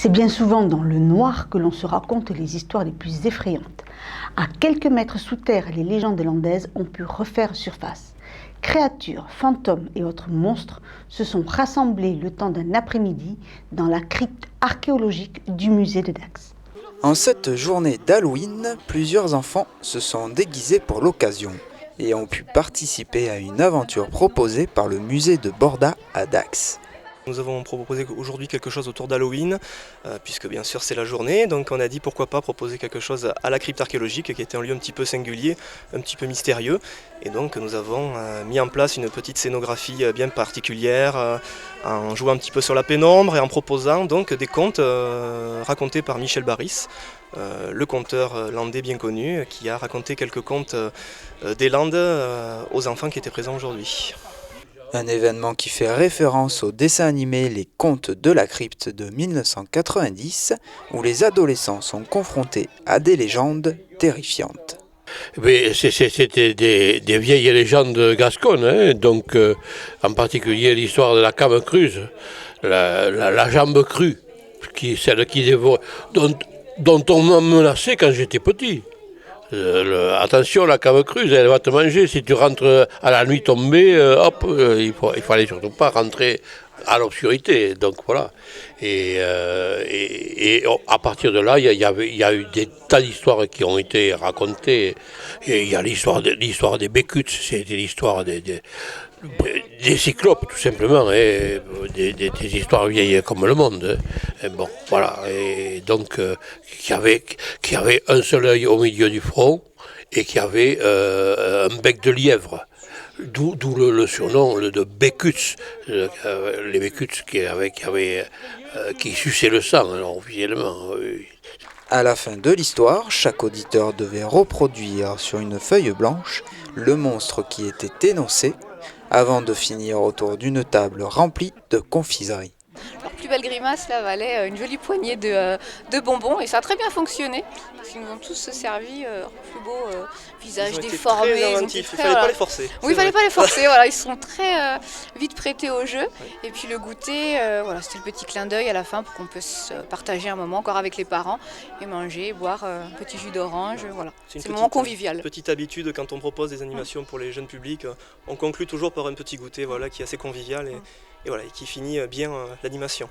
C'est bien souvent dans le noir que l'on se raconte les histoires les plus effrayantes. À quelques mètres sous terre, les légendes landaises ont pu refaire surface. Créatures, fantômes et autres monstres se sont rassemblés le temps d'un après-midi dans la crypte archéologique du musée de Dax. En cette journée d'Halloween, plusieurs enfants se sont déguisés pour l'occasion et ont pu participer à une aventure proposée par le musée de Borda à Dax. Nous avons proposé aujourd'hui quelque chose autour d'Halloween, puisque bien sûr c'est la journée, donc on a dit pourquoi pas proposer quelque chose à la crypte archéologique qui était un lieu un petit peu singulier, un petit peu mystérieux, et donc nous avons mis en place une petite scénographie bien particulière, en jouant un petit peu sur la pénombre et en proposant donc des contes racontés par Michel Barris, le conteur landais bien connu, qui a raconté quelques contes des Landes aux enfants qui étaient présents aujourd'hui. Un événement qui fait référence au dessin animé Les Contes de la Crypte de 1990, où les adolescents sont confrontés à des légendes terrifiantes. C'était des vieilles légendes gasconnes, hein, donc en particulier l'histoire de la came cruse, la jambe crue, celle qui dévore, dont on m'a menacé quand j'étais petit. Attention, la cave creuse, elle va te manger. Si tu rentres à la nuit tombée, il fallait surtout pas rentrer à l'obscurité. Donc voilà. Et à partir de là, il y a eu des tas d'histoires qui ont été racontées. Et il y a l'histoire des Bécuts, c'était l'histoire des cyclopes, tout simplement, hein, des histoires vieilles comme le monde. Hein. Et bon, voilà. Et donc, qui avait un seul œil au milieu du front et qui avait un bec de lièvre. D'où le surnom de Bécuts, les Bécuts qui suçaient le sang, alors, officiellement. Oui. À la fin de l'histoire, chaque auditeur devait reproduire sur une feuille blanche le monstre qui était énoncé, avant de finir autour d'une table remplie de confiseries. Leur plus belle grimace là valait une jolie poignée de bonbons et ça a très bien fonctionné parce qu'ils nous ont tous servi leur plus beau visage déformé. Il fallait pas les forcer. Oui, il fallait pas les forcer. Voilà, ils sont très vite prêtés au jeu. Et puis le goûter, voilà, c'était le petit clin d'œil à la fin pour qu'on puisse partager un moment encore avec les parents et manger, boire un petit jus d'orange. Voilà, c'est un moment convivial. Petite habitude quand on propose des animations pour les jeunes publics, on conclut toujours par un petit goûter, voilà, qui est assez convivial et voilà, et qui finit bien l'animation.